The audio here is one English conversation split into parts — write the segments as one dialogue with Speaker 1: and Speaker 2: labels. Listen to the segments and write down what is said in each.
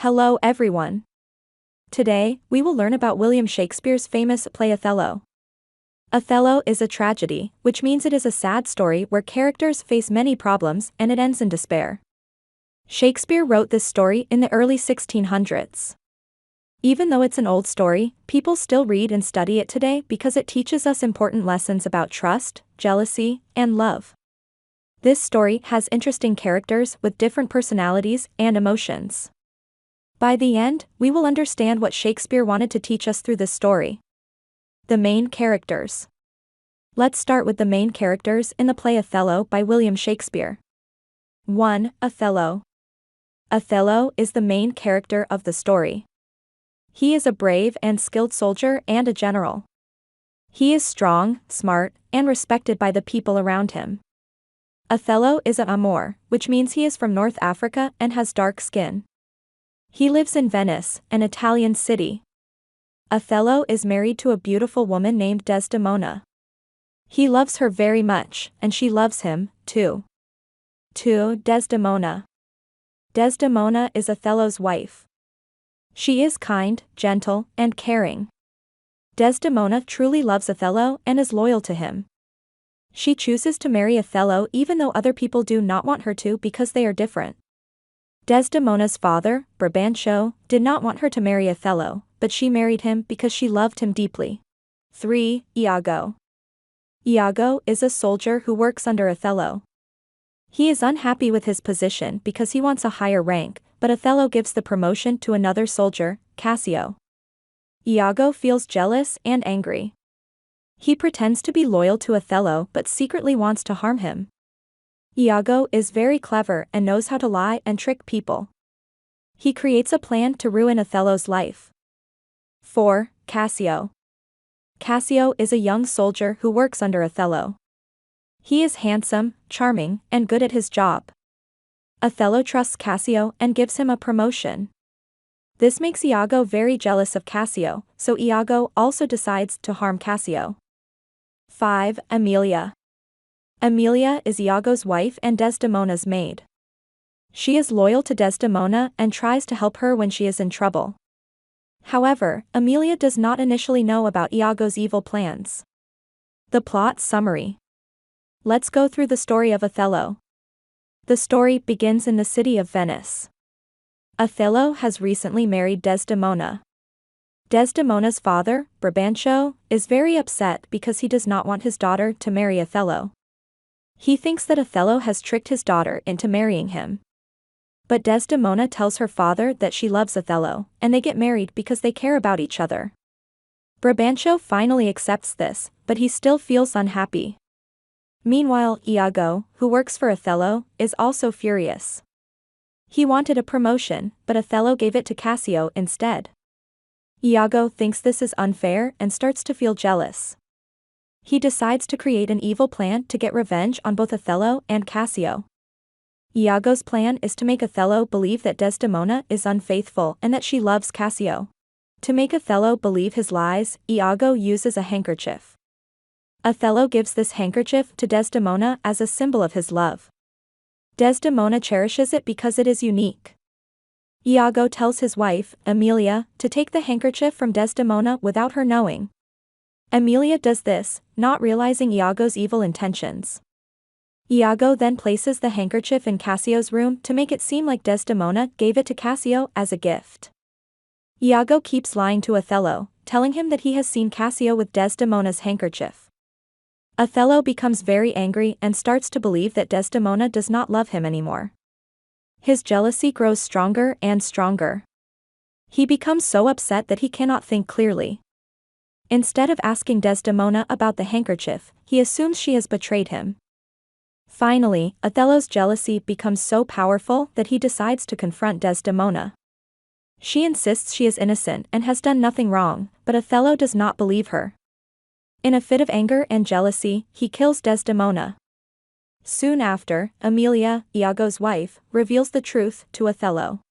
Speaker 1: Hello everyone. Today, we will learn about William Shakespeare's famous play Othello. Othello is a tragedy, which means it is a sad story where characters face many problems and it ends in despair. Shakespeare wrote this story in the early 1600s. Even though it's an old story, people still read and study it today because it teaches us important lessons about trust, jealousy, and love. This story has interesting characters with different personalities and emotions. By the end, we will understand what Shakespeare wanted to teach us through this story. The main characters. Let's start with the main characters in the play Othello by William Shakespeare. 1. Othello. Othello is the main character of the story. He is a brave and skilled soldier and a general. He is strong, smart, and respected by the people around him. Othello is a Moor, which means he is from North Africa and has dark skin. He lives in Venice, an Italian city. Othello is married to a beautiful woman named Desdemona. He loves her very much, and she loves him, too. 2. Desdemona. Desdemona is Othello's wife. She is kind, gentle, and caring. Desdemona truly loves Othello and is loyal to him. She chooses to marry Othello even though other people do not want her to because they are different. Desdemona's father, Brabantio, did not want her to marry Othello, but she married him because she loved him deeply. 3. Iago. Iago is a soldier who works under Othello. He is unhappy with his position because he wants a higher rank, but Othello gives the promotion to another soldier, Cassio. Iago feels jealous and angry. He pretends to be loyal to Othello but secretly wants to harm him. Iago is very clever and knows how to lie and trick people. He creates a plan to ruin Othello's life. 4. Cassio. Cassio is a young soldier who works under Othello. He is handsome, charming, and good at his job. Othello trusts Cassio and gives him a promotion. This makes Iago very jealous of Cassio, so Iago also decides to harm Cassio. 5. Emilia. Emilia is Iago's wife and Desdemona's maid. She is loyal to Desdemona and tries to help her when she is in trouble. However, Emilia does not initially know about Iago's evil plans. The plot summary. Let's go through the story of Othello. The story begins in the city of Venice. Othello has recently married Desdemona. Desdemona's father, Brabantio, is very upset because he does not want his daughter to marry Othello. He thinks that Othello has tricked his daughter into marrying him. But Desdemona tells her father that she loves Othello, and they get married because they care about each other. Brabantio finally accepts this, but he still feels unhappy. Meanwhile, Iago, who works for Othello, is also furious. He wanted a promotion, but Othello gave it to Cassio instead. Iago thinks this is unfair and starts to feel jealous. He decides to create an evil plan to get revenge on both Othello and Cassio. Iago's plan is to make Othello believe that Desdemona is unfaithful and that she loves Cassio. To make Othello believe his lies, Iago uses a handkerchief. Othello gives this handkerchief to Desdemona as a symbol of his love. Desdemona cherishes it because it is unique. Iago tells his wife, Emilia, to take the handkerchief from Desdemona without her knowing. Emilia does this, not realizing Iago's evil intentions. Iago then places the handkerchief in Cassio's room to make it seem like Desdemona gave it to Cassio as a gift. Iago keeps lying to Othello, telling him that he has seen Cassio with Desdemona's handkerchief. Othello becomes very angry and starts to believe that Desdemona does not love him anymore. His jealousy grows stronger and stronger. He becomes so upset that he cannot think clearly. Instead of asking Desdemona about the handkerchief, he assumes she has betrayed him. Finally, Othello's jealousy becomes so powerful that he decides to confront Desdemona. She insists she is innocent and has done nothing wrong, but Othello does not believe her. In a fit of anger and jealousy, he kills Desdemona. Soon after, Emilia, Iago's wife, reveals the truth to Othello.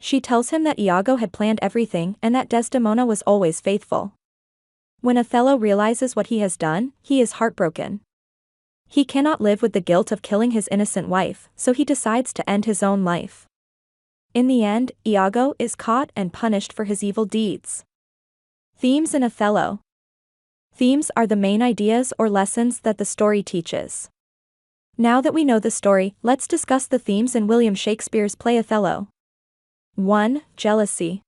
Speaker 1: She tells him that Iago had planned everything and that Desdemona was always faithful. When Othello realizes what he has done, he is heartbroken. He cannot live with the guilt of killing his innocent wife, so he decides to end his own life. In the end, Iago is caught and punished for his evil deeds. Themes in Othello. Themes are the main ideas or lessons that the story teaches. Now that we know the story, let's discuss the themes in William Shakespeare's play Othello. 1. Jealousy.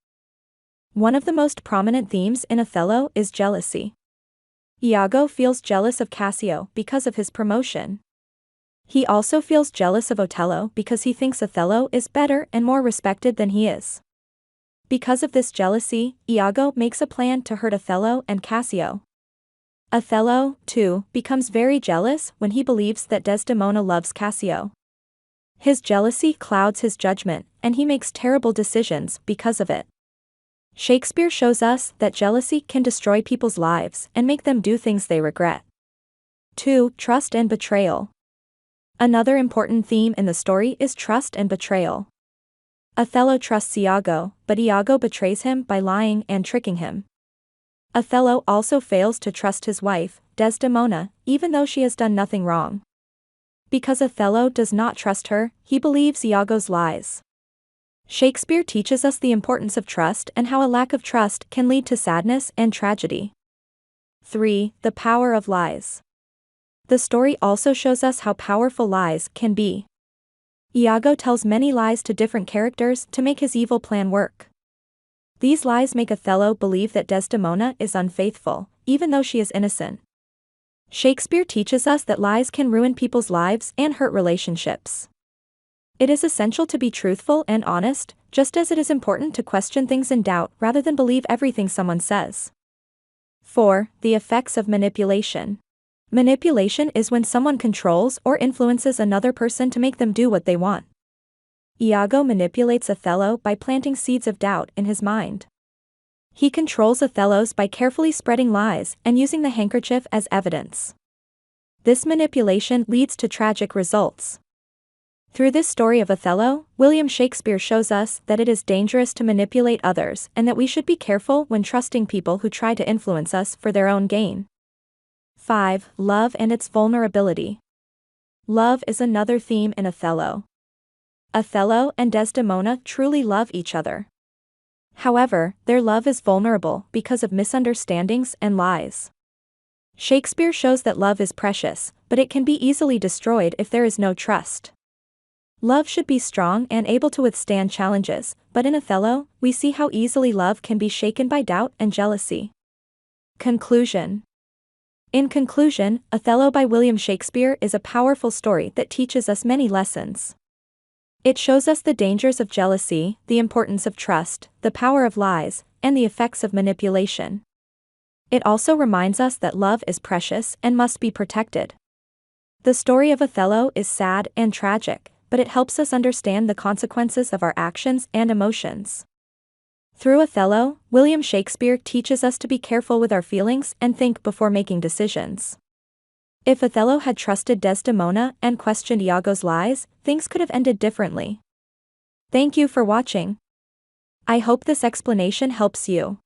Speaker 1: One of the most prominent themes in Othello is jealousy. Iago feels jealous of Cassio because of his promotion. He also feels jealous of Othello because he thinks Othello is better and more respected than he is. Because of this jealousy, Iago makes a plan to hurt Othello and Cassio. Othello, too, becomes very jealous when he believes that Desdemona loves Cassio. His jealousy clouds his judgment, and he makes terrible decisions because of it. Shakespeare shows us that jealousy can destroy people's lives and make them do things they regret. 2. Trust and betrayal. Another important theme in the story is trust and betrayal. Othello trusts Iago, but Iago betrays him by lying and tricking him. Othello also fails to trust his wife, Desdemona, even though she has done nothing wrong. Because Othello does not trust her, he believes Iago's lies. Shakespeare teaches us the importance of trust and how a lack of trust can lead to sadness and tragedy. 3. The power of lies. The story also shows us how powerful lies can be. Iago tells many lies to different characters to make his evil plan work. These lies make Othello believe that Desdemona is unfaithful, even though she is innocent. Shakespeare teaches us that lies can ruin people's lives and hurt relationships. It is essential to be truthful and honest, just as it is important to question things in doubt rather than believe everything someone says. 4. The effects of manipulation. Manipulation is when someone controls or influences another person to make them do what they want. Iago manipulates Othello by planting seeds of doubt in his mind. He controls Othello's by carefully spreading lies and using the handkerchief as evidence. This manipulation leads to tragic results. Through this story of Othello, William Shakespeare shows us that it is dangerous to manipulate others and that we should be careful when trusting people who try to influence us for their own gain. 5. Love and its vulnerability. Love is another theme in Othello. Othello and Desdemona truly love each other. However, their love is vulnerable because of misunderstandings and lies. Shakespeare shows that love is precious, but it can be easily destroyed if there is no trust. Love should be strong and able to withstand challenges, but in Othello, we see how easily love can be shaken by doubt and jealousy. Conclusion. In conclusion, Othello by William Shakespeare is a powerful story that teaches us many lessons. It shows us the dangers of jealousy, the importance of trust, the power of lies, and the effects of manipulation. It also reminds us that love is precious and must be protected. The story of Othello is sad and tragic, but it helps us understand the consequences of our actions and emotions. Through Othello, William Shakespeare teaches us to be careful with our feelings and think before making decisions. If Othello had trusted Desdemona and questioned Iago's lies, things could have ended differently. Thank you for watching. I hope this explanation helps you.